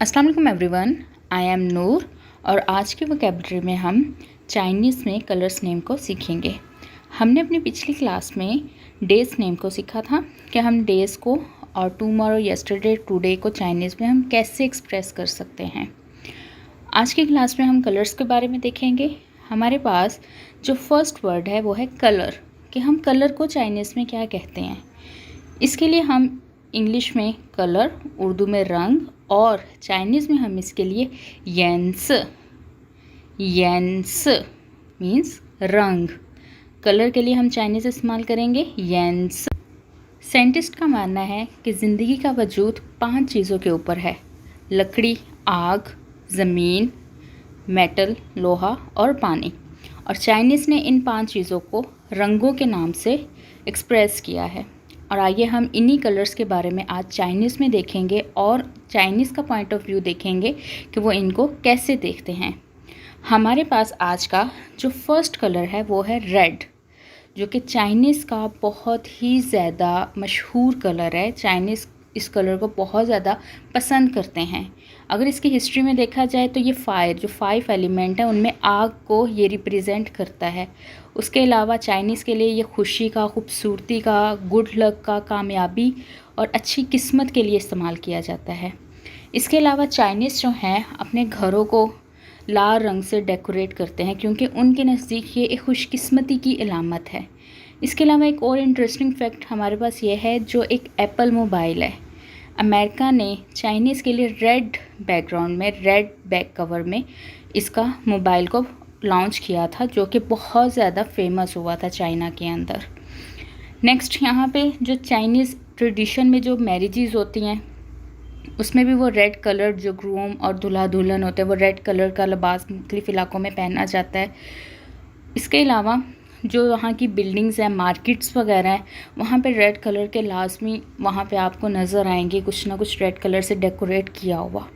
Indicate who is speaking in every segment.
Speaker 1: अस्सलाम वालेकुम everyone, I am नूर और आज की वोकैबुलरी में हम चाइनीज़ में कलर्स नेम को सीखेंगे। हमने अपनी पिछली क्लास में डेज़ नेम को सीखा था कि हम डेज़ को और टुमारो, यस्टरडे, टुडे को चाइनीज़ में हम कैसे एक्सप्रेस कर सकते हैं। आज की क्लास में हम कलर्स के बारे में देखेंगे। हमारे पास जो फर्स्ट वर्ड है वो है कलर, कि हम कलर को चाइनीज़ में क्या कहते हैं। इसके लिए हम इंग्लिश में कलर, उर्दू में रंग और चाइनीज़ में हम इसके लिए येंस मीन्स रंग। कलर के लिए हम चाइनीज़ इस्तेमाल करेंगे येंस। साइंटिस्ट का मानना है कि ज़िंदगी का वजूद 5 चीज़ों के ऊपर है: लकड़ी, आग, ज़मीन, मेटल, लोहा और पानी। और चाइनीज़ ने इन 5 चीज़ों को रंगों के नाम से एक्सप्रेस किया है। और आइए हम इन्हीं कलर्स के बारे में आज चाइनीज़ में देखेंगे और चाइनीज़ का पॉइंट ऑफ व्यू देखेंगे कि वो इनको कैसे देखते हैं। हमारे पास आज का जो फर्स्ट कलर है वो है रेड, जो कि चाइनीज़ का बहुत ही ज़्यादा मशहूर कलर है। चाइनीज़ इस कलर को बहुत ज़्यादा पसंद करते हैं। अगर इसकी हिस्ट्री में देखा जाए तो ये फायर, जो 5 एलिमेंट है उनमें आग को ये रिप्रेजेंट करता है। उसके अलावा चाइनीज़ के लिए ये खुशी का, खूबसूरती का, गुड लक का, कामयाबी और अच्छी किस्मत के लिए इस्तेमाल किया जाता है। इसके अलावा चाइनीज़ जो हैं अपने घरों को लाल रंग से डेकोरेट करते हैं, क्योंकि उनके नज़दीक ये एक खुशकिस्मती की अलामत है। इसके अलावा एक और इंटरेस्टिंग फैक्ट हमारे पास ये है, जो एक एप्पल मोबाइल है, अमेरिका ने चाइनीज़ के लिए रेड बैकग्राउंड में, रेड बैक कवर में इसका मोबाइल को लॉन्च किया था, जो कि बहुत ज़्यादा फेमस हुआ था चाइना के अंदर। नेक्स्ट, यहाँ पे जो चाइनीज़ ट्रेडिशन में जो मैरिजेस होती हैं उसमें भी वो रेड कलर, जो ग्रूम और दूल्हा दुल्हन होते हैं, वो रेड कलर का लिबास मुख्तलिफ़ इलाकों में पहना जाता है। इसके अलावा जो वहाँ की बिल्डिंग्स हैं, मार्केट्स वगैरह हैं, वहाँ पे रेड कलर के लाजमी वहाँ पे आपको नज़र आएंगे, कुछ ना कुछ रेड कलर से डेकोरेट किया हुआ।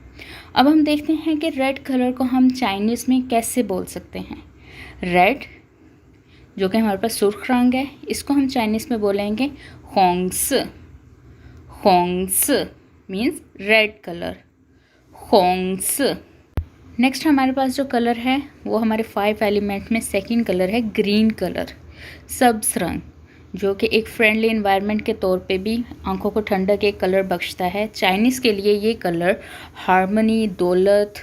Speaker 1: अब हम देखते हैं कि रेड कलर को हम चाइनीज़ में कैसे बोल सकते हैं। रेड, जो कि हमारे पास सुर्ख रंग है, इसको हम चाइनीज़ में बोलेंगे होंग्स। होंग्स मीन्स रेड कलर, होंग्स। नेक्स्ट हमारे पास जो कलर है वो हमारे 5 एलिमेंट में सेकंड कलर है ग्रीन कलर, सब्ज़ रंग, जो कि एक फ्रेंडली एनवायरनमेंट के तौर पे भी आंखों को ठंडक एक कलर बख्शता है। चाइनीज़ के लिए ये कलर हार्मनी, दौलत,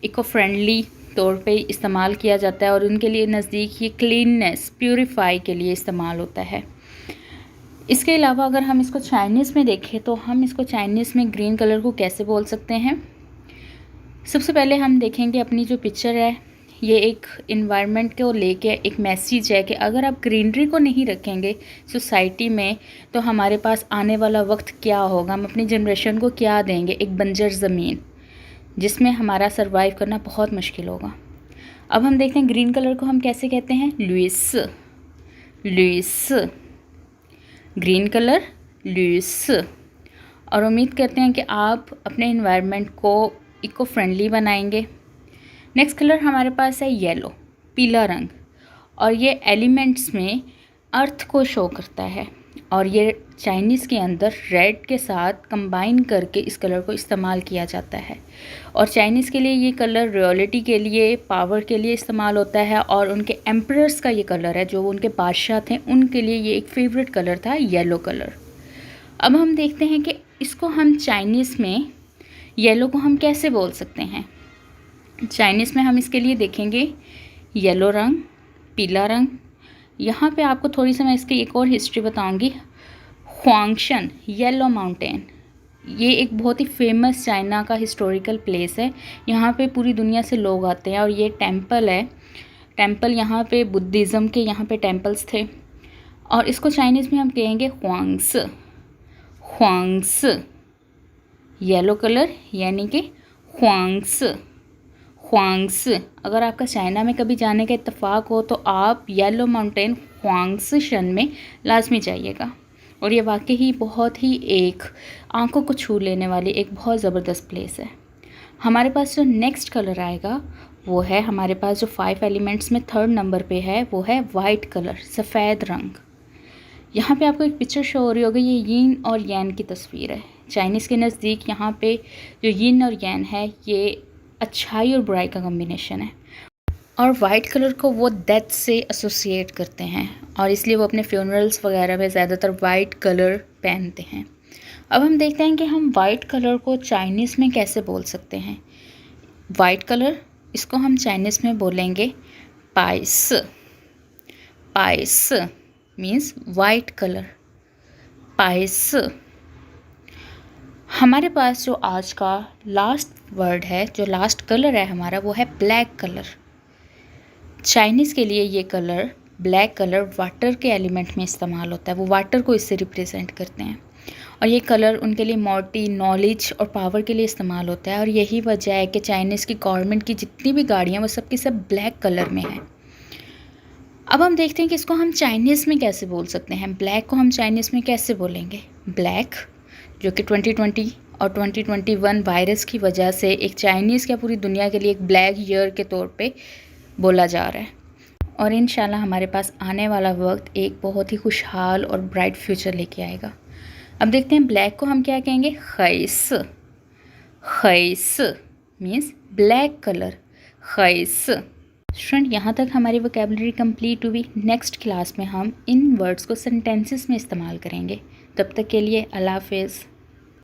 Speaker 1: इको फ्रेंडली तौर पे इस्तेमाल किया जाता है और उनके लिए नज़दीक ये क्लीननेस, प्यूरिफाई के लिए इस्तेमाल होता है। इसके अलावा अगर हम इसको चाइनीज़ में देखें तो हम इसको चाइनीज़ में ग्रीन कलर को कैसे बोल सकते हैं। सबसे पहले हम देखेंगे अपनी जो पिक्चर है, ये एक इन्वायरमेंट को लेके एक मैसेज है कि अगर आप ग्रीनरी को नहीं रखेंगे सोसाइटी में तो हमारे पास आने वाला वक्त क्या होगा, हम अपनी जनरेशन को क्या देंगे, एक बंजर ज़मीन जिसमें हमारा सर्वाइव करना बहुत मुश्किल होगा। अब हम देखते हैं ग्रीन कलर को हम कैसे कहते हैं, Louis. Louis, green colour Louis. और उम्मीद करते हैं कि आप अपने इन्वायरमेंट को इको फ्रेंडली बनाएंगे। नेक्स्ट कलर हमारे पास है येलो, पीला रंग, और ये एलिमेंट्स में अर्थ को शो करता है और ये चाइनीज़ के अंदर रेड के साथ कंबाइन करके इस कलर को इस्तेमाल किया जाता है। और चाइनीज़ के लिए ये कलर रॉयल्टी के लिए, पावर के लिए इस्तेमाल होता है और उनके एम्परर्स का ये कलर है, जो उनके बादशाह थे, उनके लिए ये एक फेवरेट कलर था, येलो कलर। अब हम देखते हैं कि इसको हम चाइनीज़ में येलो को हम कैसे बोल सकते हैं। चाइनीज़ में हम इसके लिए देखेंगे येलो रंग, पीला रंग। यहाँ पे आपको थोड़ी सी मैं इसकी एक और हिस्ट्री बताऊंगी। ह्वांगशन येलो माउंटेन, ये एक बहुत ही फेमस चाइना का हिस्टोरिकल प्लेस है। यहाँ पे पूरी दुनिया से लोग आते हैं और ये टेंपल है। टेंपल यहाँ पे बुद्धिज़्म के यहाँ पे टेंपल्स थे और इसको चाइनीज़ में हम कहेंगे ह्वांग्स। ह्वांग्स, येलो कलर यानी कि ह्वांग्स। ह्वांग्स, अगर आपका चाइना में कभी जाने का इत्तेफाक हो तो आप येलो माउंटेन ह्वांग्शन में लाजमी जाइएगा। और ये वाकई ही बहुत ही एक आंखों को छू लेने वाली एक बहुत ज़बरदस्त प्लेस है। हमारे पास जो नेक्स्ट कलर आएगा वो है, हमारे पास जो 5 एलिमेंट्स में 3rd नंबर पे है वो है वाइट कलर, सफ़ेद रंग। यहाँ पे आपको एक पिक्चर शो हो रही होगी, ये यीन और यान की तस्वीर है। चाइनीज़ के नज़दीक यहाँ पे जो यिन और यान है ये अच्छाई और बुराई का कॉम्बिनेशन है। और वाइट कलर को वो डेथ से एसोसिएट करते हैं और इसलिए वो अपने फ्यूनरल्स वगैरह में ज़्यादातर वाइट कलर पहनते हैं। अब हम देखते हैं कि हम वाइट कलर को चाइनीज़ में कैसे बोल सकते हैं। वाइट कलर, इसको हम चाइनीज़ में बोलेंगे price. Price means white colour, price. हमारे पास जो आज का लास्ट वर्ड है, जो लास्ट कलर है हमारा, वो है ब्लैक कलर। चाइनीज़ के लिए ये कलर, ब्लैक कलर, वाटर के एलिमेंट में इस्तेमाल होता है। वो वाटर को इससे रिप्रेजेंट करते हैं और ये कलर उनके लिए मॉर्टी, नॉलेज और पावर के लिए इस्तेमाल होता है। और यही वजह है कि चाइनीज़ की गवर्नमेंट की जितनी भी गाड़ियाँ वो सब की सब ब्लैक कलर में है। अब हम देखते हैं कि इसको हम चाइनीज़ में कैसे बोल सकते हैं। ब्लैक को हम चाइनीज़ में कैसे बोलेंगे। ब्लैक, जो कि 2020 और 2021 वायरस की वजह से एक चाइनीज़ क्या पूरी दुनिया के लिए एक ब्लैक ईयर के तौर पे बोला जा रहा है। और इंशाल्लाह हमारे पास आने वाला वक्त एक बहुत ही खुशहाल और ब्राइट फ्यूचर लेके आएगा। अब देखते हैं ब्लैक को हम क्या कहेंगे। खैस। खैस मीन्स ब्लैक कलर, खैस। स्टूडेंट, यहाँ तक हमारी वोकैबुलरी कंप्लीट हुई। नेक्स्ट क्लास में हम इन वर्ड्स को सेंटेंसेस में इस्तेमाल करेंगे। तब तक के लिए अल्लाह हाफ़िज़।